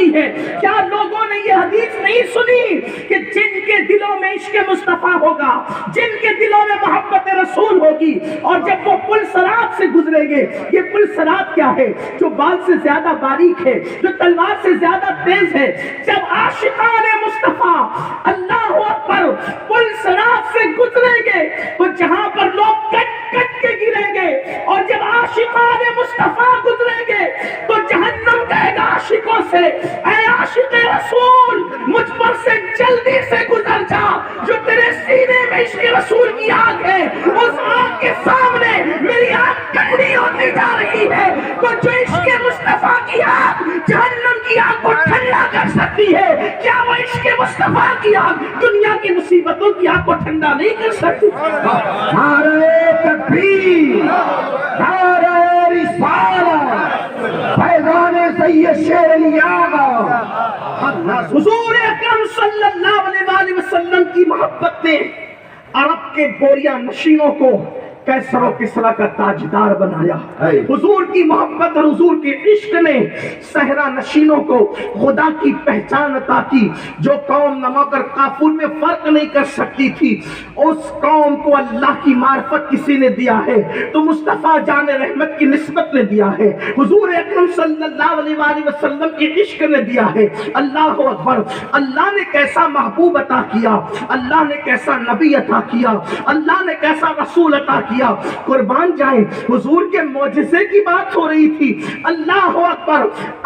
رہی ہے۔ کیا لوگوں نے یہ حدیث نہیں سنی کہ جن کے دلوں میں عشق مصطفیٰ ہوگا، جن کے دلوں میں محبت رسول ہوگی، اور جب وہ پل صراط سے گزریں گے، یہ پل صراط کیا ہے؟ جو بال سے زیادہ باریک ہے، جو تلوار سے زیادہ تیز ہے، جب عاشقان مصطفیٰ اللہ اکبر پل صراط سے گزریں گے تو جہاں پر لوگ کٹ کٹ کے گریں گے، اور جب عاشقان مصطفیٰ گزریں گے تو جہنم کہے گا عاشقوں سے، اے عاشق رسول مجھ پر سے جلدی سے گزر جا، جو تیرے سینے میں عشق رسول کی آگ ہے اس آگ کے سامنے میری آگ ٹھنڈی ہوتی جا رہی ہے۔ تو جو عشق مصطفیٰ کی آگ جہنم کی آگ کو ٹھنڈا کر سکتی ہے، کیا وہ عشق مصطفیٰ کی آگ دنیا کی مصیبتوں کی آگ کو ٹھنڈا نہیں کر سکتی؟ نعرہ تکبیر، نعرہ رسالت، فیضان سید شیر علی آقا۔ حضور اکرم صلی اللہ علیہ وسلم کی محبت نے عرب کے گوریا نشینوں کو کیسر و کسرا کا تاجدار بنایا۔ حضور کی محبت اور حضور کے عشق نے صحرا نشینوں کو خدا کی پہچان عطا کی۔ جو قوم نمک اور کافور میں فرق نہیں کر سکتی تھی، اس قوم کو اللہ کی معرفت کسی نے دیا ہے تو مصطفیٰ جان رحمت کی نسبت نے دیا ہے، حضور اکرم صلی اللہ علیہ وسلم کے عشق نے دیا ہے۔ اللہ اکبر! اللہ نے کیسا محبوب عطا کیا، اللہ نے کیسا نبی عطا کیا، اللہ نے کیسا رسول عطا کیا۔ قربان جائیں، حضور کے معجزے کی بات ہو رہی تھی۔ اللہ اکبر!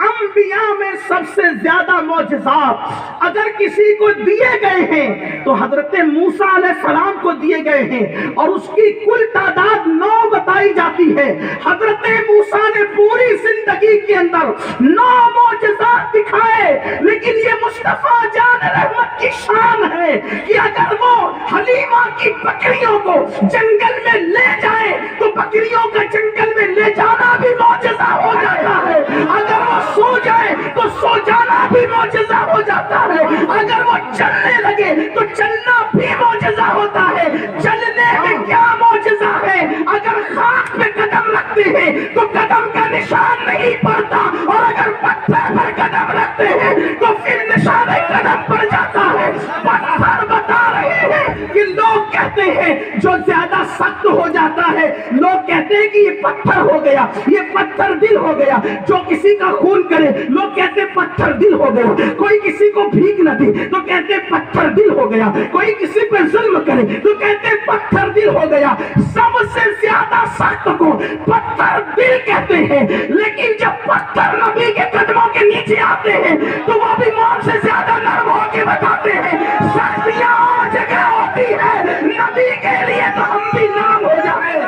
انبیاء میں سب سے زیادہ معجزات اگر کسی کو دیے گئے ہیں تو حضرت موسیٰ علیہ السلام کو دیے گئے ہیں، اور اس کی کل تعداد 9 بتائی جاتی ہے۔ حضرت موسیٰ نے پوری زندگی کے اندر 9 معجزات دکھائے، لیکن یہ مصطفیٰ جان رحمت کی شان ہے کہ اگر وہ حلیمہ کی بکریوں کو جنگل میں لے جائے تو بکریوں کا جنگل میں لے جانا بھی معجزہ ہو جاتا ہے، اگر وہ سو جائے تو سو جانا بھی معجزہ ہو جاتا ہے، اگر وہ چلنے لگے تو چلنا بھی معجزہ ہوتا ہے۔ چلنے میں کیا معجزہ ہے؟ اگر خاک پہ قدم رکھتے ہیں تو قدم کا نشان نہیں پڑتا، اور اگر پتھر پر قدم رکھتے ہیں تو پھر نشان قدم پڑ جاتا ہے۔ پتھر بتا رہے ہیں کہ لوگ کہتے ہیں جو زیادہ سخت ہو جاتا ہے، لوگ کہتے ہیں کہ یہ پتھر ہو گیا، یہ پتھر دل ہو گیا۔ جو کسی کا خون کرے لوگ کہتے ہیں پتھر دل ہو گیا، کوئی کسی کو بھیک نہ دے تو کہتے ہیں پتھر دل ہو گیا، کوئی کسی پہ ظلم کرے تو کہتے ہیں پتھر دل ہو گیا۔ سب سے زیادہ سخت کو پتھر دل کہتے ہیں، لیکن جب پتھر نبی کے قدموں کے نیچے آتے ہیں تو وہ بھی موت سے زیادہ نرم ہو کے بتاتے ہیں سختیاں اور جگہ ہوتی ہے نبی کے لیے تو ہم بھی نام ہو جائے۔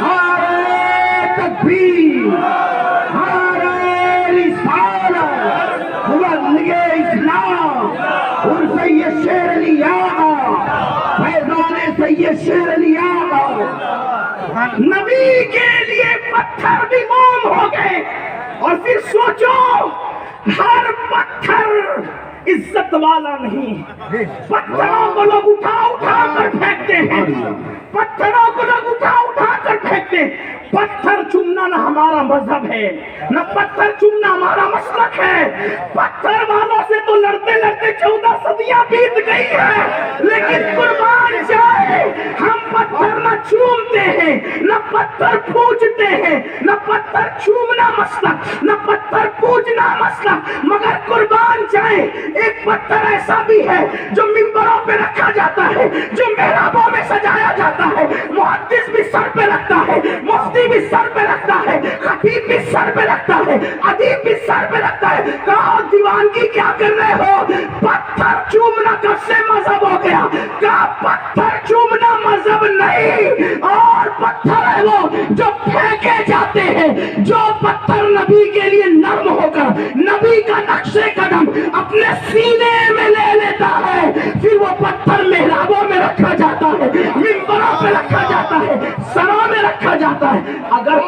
نعرہ تکبیر، نعرہ رسالت، بلند اسلام، اور سید شیر علی آقا، فیضان سید شیر علی آقا۔ نبی کے لیے پتھر بھی موم ہو گئے، اور پھر سوچو ہر پتھر عزت والا نہیں، پتھروں کو لوگ اٹھا اٹھا کر پھینکتے ہیں، پتھروں کو لوگ اٹھا اٹھا کر پھینکتے ہیں۔ پتھر چومنا نہ ہمارا مذہب ہے، نہ پتھر چومنا ہمارا مسلک ہے۔ پتھر والوں سے تو لڑتے لڑتے 14 صدیاں بیت گئی ہے، لیکن قربان جائے ہم پتھر نہ چومتے ہیں، نہ پتھر پوجتے ہیں، نہ پتھر چومنا مسلک، نہ پتھر پوجنا مسلک، مگر قربان جائے ایک پتھر ایسا بھی ہے جو منبروں پہ رکھا جاتا ہے، جو محرابوں میں سجایا جاتا ہے، محدث بھی سر پہ رکھتا ہے، مفتی بھی سر پہ رکھتا ہے، خطیب بھی سر پہ رکھتا ہے، ادیب بھی سر پہ رکھتا ہے۔ کہا دیوانگی کیا کر رہے ہو؟ پتھر چومنا کب سے مذہب ہو گیا؟ کہا پتھر چومنا مذہب نہیں، اور پتھر ہے وہ جو پھینکے جاتے ہیں۔ جو پتھر نبی کے لیے نرم ہو کر نبی کا نقش قدم اپنے سینے میں لے لیتا ہے، پھر وہ پتھر محرابوں میں رکھا جاتا ہے، منبروں پہ رکھا جاتا ہے، سروں میں رکھا جاتا ہے۔ اگر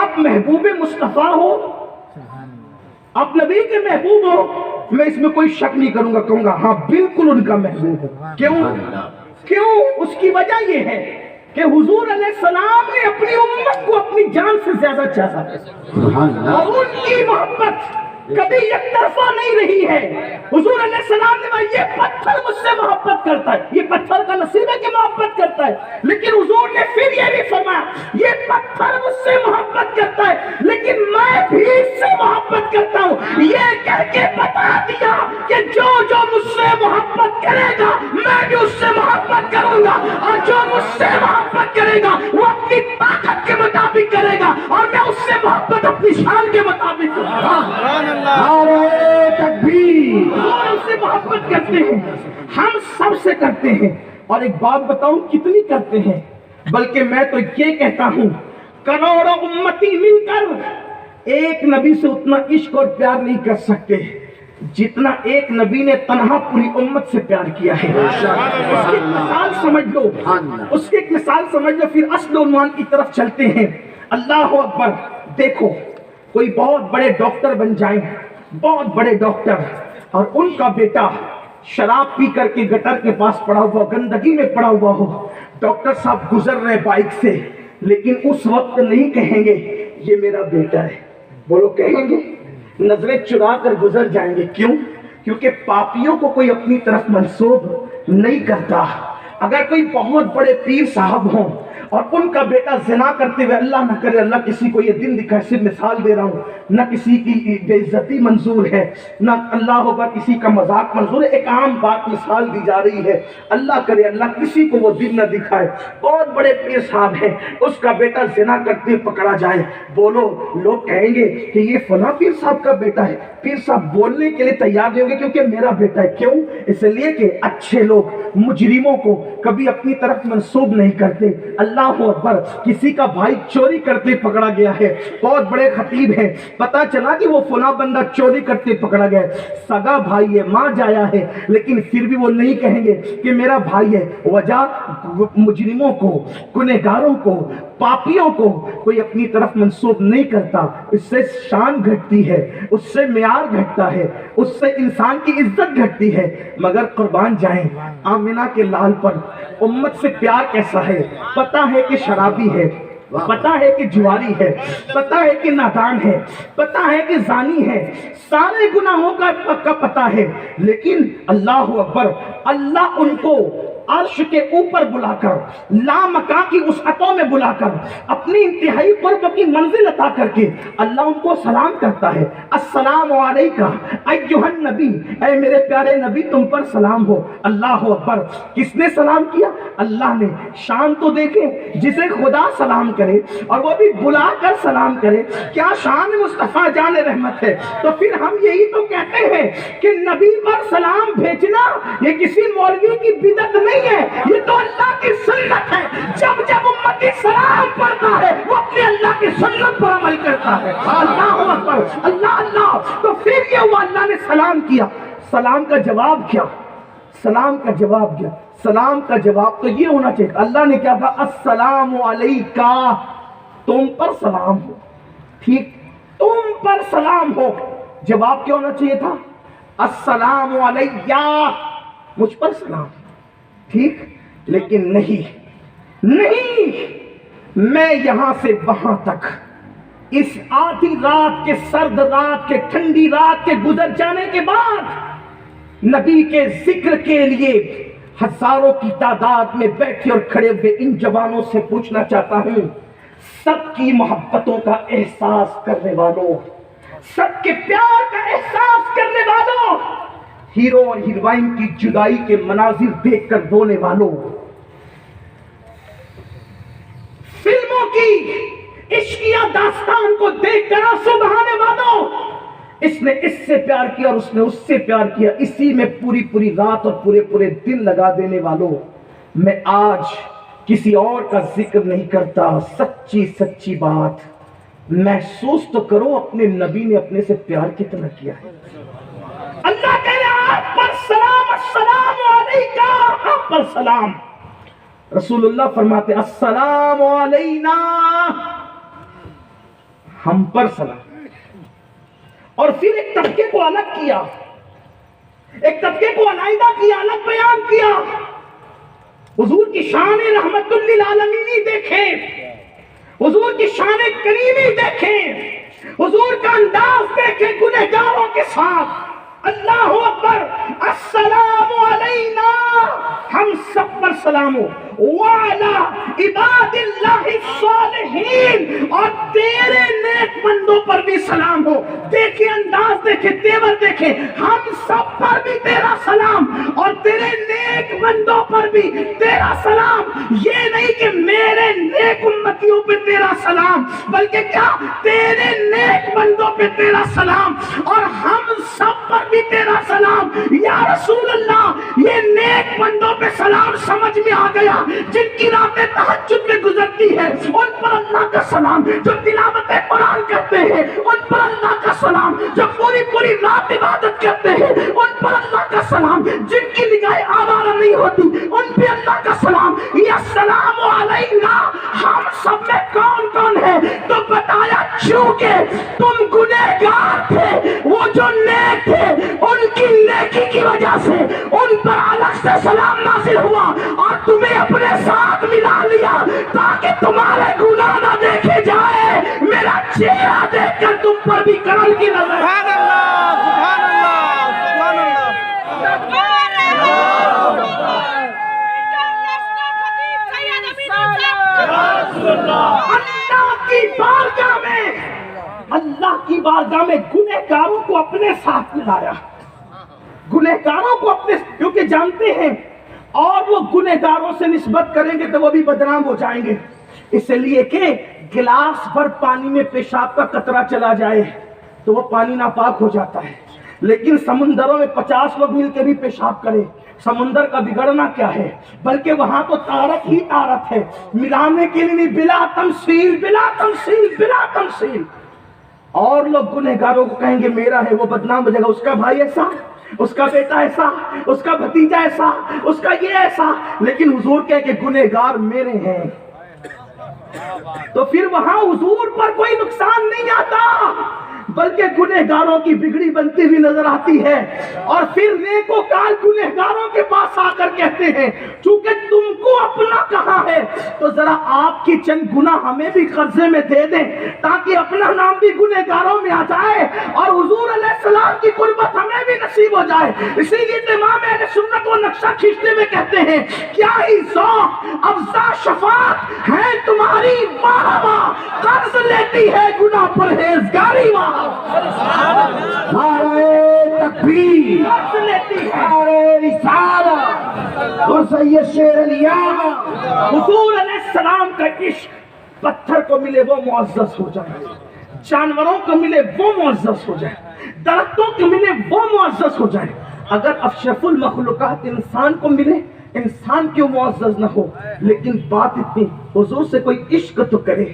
آپ محبوب مصطفیٰ ہو؟ آپ نبی کے محبوب ہو؟ میں اس میں کوئی شک نہیں کروں گا، کہوں گا ہاں بالکل ان کا محبوب ہو۔ کیوں؟ اس کی وجہ یہ ہے کہ حضور علیہ السلام نے اپنی امت کو اپنی جان سے زیادہ چاہا اور ان کی محبت کبھی یک طرفہ نہیں رہی ہے۔ حضور علیہ السلام نے کہا یہ پتھر مجھ سے محبت کرتا ہے، یہ پتھر کا نصیب ہے کہ محبت کرتا ہے، لیکن حضور نے پھر یہ بھی فرمایا یہ پتھر مجھ سے محبت کرتا ہے لیکن میں بھی اس سے محبت کرتا ہوں، یہ کہہ کے بتا دیا کہ جو مجھ سے محبت کرے گا میں بھی اس سے محبت کروں گا، اور جو مجھ سے محبت کرے گا وہ اپنی طاقت کے مطابق کرے گا، اور میں اس سے محبت اپنی شان کے مطابق کروں گا۔ نعرہ تکبیر۔ ہم سے محبت کرتے ہیں، ہم سب سے کرتے ہیں، اور ایک بات بتاؤں کتنی کرتے ہیں، بلکہ میں تو یہ کہتا ہوں کروڑوں امتی مل کر ایک نبی سے اتنا عشق اور پیار نہیں کر سکتے جتنا ایک نبی نے تنہا پوری امت سے پیار کیا ہے۔ اس کی ایک مثال سمجھ لو، اس کی ایک مثال سمجھ لو، پھر اصل عنوان کی طرف چلتے ہیں۔ اللہ اکبر۔ دیکھو کوئی بہت بڑے ڈاکٹر بن جائیں، بہت بڑے ڈاکٹر، اور ان کا بیٹا شراب پی کر کے گٹر کے پاس پڑا ہوا، گندگی میں پڑا ہوا ہو، ڈاکٹر صاحب گزر رہے بائک سے، لیکن اس وقت نہیں کہیں گے یہ میرا بیٹا ہے، بولو کہیں گے؟ نظریں چرا کر گزر جائیں گے۔ کیوں؟ کیونکہ پاپیوں کو کوئی اپنی طرف منسوب نہیں کرتا۔ اگر کوئی بہت بڑے پیر صاحب ہوں اور ان کا بیٹا زنا کرتے ہوئے، اللہ نہ کرے اللہ کسی کو یہ دن دکھائے، صرف مثال دے رہا ہوں، نہ کسی کی بے عزتی منظور ہے، نہ اللہ ہوگا کسی کا مذاق منظور ہے، ایک عام بات مثال دی جا رہی ہے، اللہ کرے اللہ کسی کو وہ دن نہ دکھائے، بہت بڑے پیر صاحب ہیں، اس کا بیٹا زنا کرتے ہوئے پکڑا جائے، بولو لوگ کہیں گے کہ یہ فلاں پیر صاحب کا بیٹا ہے؟ پیر صاحب بولنے کے لیے تیار نہیں ہوں گے کیونکہ میرا بیٹا ہے۔ کیوں؟ اس لیے کہ اچھے لوگ مجرموں کو کبھی اپنی طرف منسوب نہیں کرتے۔ اللہ اکبر۔ کسی کا بھائی چوری کرتے پکڑا گیا ہے، بہت بڑے خطیب ہیں، پتا چلا کہ وہ فلاں بندہ چوری کرتے پکڑا گیا ہے، سگا بھائی ہے، ماں جایا ہے، لیکن پھر بھی وہ نہیں کہیں گے کہ میرا بھائی ہے۔ وجہ مجرموں کو، گنہگاروں کو، پاپیوں کو کوئی اپنی طرف منسوب نہیں کرتا، اس سے شان گھٹتی ہے، اس سے معیار گھٹتا ہے، اس سے انسان کی عزت گھٹتی ہے۔ مگر قربان جائیں آمنہ کے لال پر امت سے پیار کیسا ہے؟ پتہ ہے کہ شرابی ہے، پتہ ہے کہ جواری ہے، پتہ ہے کہ نادان ہے، پتہ ہے کہ زانی ہے، سارے گناہوں کا پتہ ہے، لیکن اللہ اکبر، اللہ ان کو عرش کے اوپر بلا کر، لامکاں کی وسعتوں میں بلا کر، اپنی انتہائی قرب کی منزل عطا کر کے اللہ ان کو سلام کرتا ہے، السلام علیکہ ایھا النبی، اے میرے پیارے نبی تم پر سلام ہو۔ اللہ اکبر۔ کس نے سلام کیا؟ اللہ نے۔ شان تو دیکھیں، جسے خدا سلام کرے اور وہ بھی بلا کر سلام کرے، کیا شان مصطفیٰ جان رحمت ہے۔ تو پھر ہم یہی تو کہتے ہیں کہ نبی پر سلام بھیجنا یہ کسی مولوی کی بدعت نہیں ہے، یہ تو اللہ کی سنت ہے۔ جب جب امتی سلام پڑھتا ہے وہ اپنے اللہ کی سنت پر عمل کرتا ہے۔ اللہ اکبر، اللہ اللہ۔ تو پھر یہ ہوا، اللہ نے سلام کیا، سلام کا جواب کیا؟ سلام کا جواب کیا؟ سلام کا جواب تو یہ ہونا چاہیے، اللہ نے کیا کہا؟ السلام علیکہ، تم پر سلام ہو، ٹھیک، تم پر سلام ہو۔ جواب کیا ہونا چاہیے تھا؟ السلام علیہ، مجھ پر سلام، ٹھیک، لیکن نہیں، میں یہاں سے وہاں تک اس آدھی رات کے، سرد رات کے، ٹھنڈی رات کے گزر جانے کے بعد نبی کے ذکر کے لیے ہزاروں کی تعداد میں بیٹھے اور کھڑے ہوئے ان جوانوں سے پوچھنا چاہتا ہوں، سب کی محبتوں کا احساس کرنے والوں، سب کے پیار کا احساس کرنے والوں، ہیرو اور ہیروئن کی جدائی کے مناظر دیکھ کر رونے والوں، فلموں کی عشقیہ داستان کو دیکھ کر آنسو بہانے والوں، اس نے اس سے پیار کیا اور اس نے اس سے پیار کیا، اسی میں پوری رات اور پورے دن لگا دینے والوں، میں آج کسی اور کا ذکر نہیں کرتا، سچی بات محسوس تو کرو اپنے نبی نے اپنے سے پیار کتنا کیا ہے۔ اللہ کہہ رہا آپ پر سلام، السلام علیکہ، آپ پر سلام۔ رسول اللہ فرماتے السلام علینا ہم پر سلام. اور پھر ایک طبقے کو الگ کیا, ایک طبقے کو علیحدہ کیا, الگ بیان کیا. حضور کی شان رحمت للعالمین دیکھیں, حضور کی شان کریمی دیکھیں, حضور کا انداز دیکھیں گنہگاروں کے ساتھ. اللہ اکبر, السلام علینا, ہم سب پر سلام ہو, وعلی عباد اللہ الصالحین, اور تیرے نیک بندوں پر بھی سلام ہو. دیکھیں انداز, دیکھیں تیور, دیکھیں ہم سب پر بھی تیرا سلام اور تیرے نیک بندوں پر بھی تیرا سلام. یہ نہیں کہ میرے نیک امتیوں پہ تیرا سلام, بلکہ کیا تیرے نیک بندوں پہ تیرا سلام اور ہم سب پر بھی تیرا سلام. یا رسول اللہ, یہ نیک بندوں پہ سلام سمجھ میں آ گیا. جن کی راتیں تہجد میں گزرتی ہے ان پر اللہ کا سلام, جو تلاوت قرآن کرتے ہیں ان پر اللہ کا سلام, جو پوری پوری رات عبادت کرتے ہیں ان پر اللہ کا سلام, جن کی نگاہیں آوارہ نہیں ہوتی ان پہ اللہ کا سلام. یا السلام علینا, ہم سب میں کون کون ہے؟ تو بتایا چونکہ تم گنہگار تھے, وہ جو نیک تھے ان کی نیکی کی وجہ سے ان پر الگ سے سلام نازل ہوا اور تمہیں اپنے ساتھ ملا لیا تاکہ تمہارے گناہ نہ دیکھے جائے, میرا چہرہ دیکھ کر تم پر بھی کرم کی نظر. سبحان اللہ, سبحان اللہ, سبحان اللہ. اللہ کی بارگاہ میں گنہگاروں کو اپنے ساتھ ملایا, گنہگاروں کو اپنے, کیونکہ جانتے ہیں اور وہ گنہگاروں سے نسبت کریں گے تو وہ بھی بدنام ہو جائیں گے. اس لیے کہ گلاس بھر پانی میں پیشاب کا قطرہ چلا جائے تو وہ پانی ناپاک ہو جاتا ہے, لیکن سمندروں میں 50 لوگ مل کے بھی پیشاب کریں, سمندر کا بگڑنا کیا ہے؟ بلکہ وہاں تو طارت ہی طارت ہے, ملانے کے لیے نہیں, بلا تمثیل, بلا تمثیل, بلا تمثیل. اور لوگ گنہگاروں کو کہیں گے میرا ہے, وہ بدنام ہو جائے گا, اس کا بھائی ایسا, اس کا بیٹا ایسا, اس کا بھتیجا ایسا, اس کا یہ ایسا. لیکن حضور کہے کہ گنہگار میرے ہیں, تو پھر وہاں حضور پر کوئی نقصان نہیں آتا بلکہ گنہگاروں کی بگڑی بنتی ہوئی نظر آتی ہے. اور پھر نیکوکار گنہگاروں کے پاس آ کر کہتے ہیں چونکہ تم کو اپنا کہاں ہے تو ذرا آپ کی چند گناہ ہمیں بھی قرضے میں دے دیں تاکہ اپنا نام بھی گنہگاروں میں آ جائے اور حضور علیہ السلام کی قربت ہمیں بھی نصیب ہو جائے. اسی لیے امام اہل سنت وہ نقشہ کھینچتے ہوئے کہتے ہیں کیا ہی ذوق افزا شفاعت ہے تمہاری, واہ واہ قرض لیتی ہے گناہ پرہیزگاری, واہ نعرہ تکبیر, نعرہ رسالت, اور سید شیر الیاما. حضور علیہ السلام کا عشق پتھر کو ملے وہ معزز ہو جائے, جانوروں کو ملے وہ معزز ہو جائے, درختوں کو ملے وہ معزز ہو جائے. اگر اشرف المخلوقات انسان کو ملے انسان کیوں معزز نہ ہو. لیکن بات اتنی, حضور سے کوئی عشق تو کرے,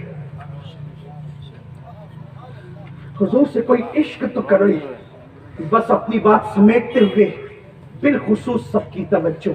حضور سے کوئی عشق تو کرے. بس اپنی بات سمیٹتے ہوئے بالخصوص سب کی توجہ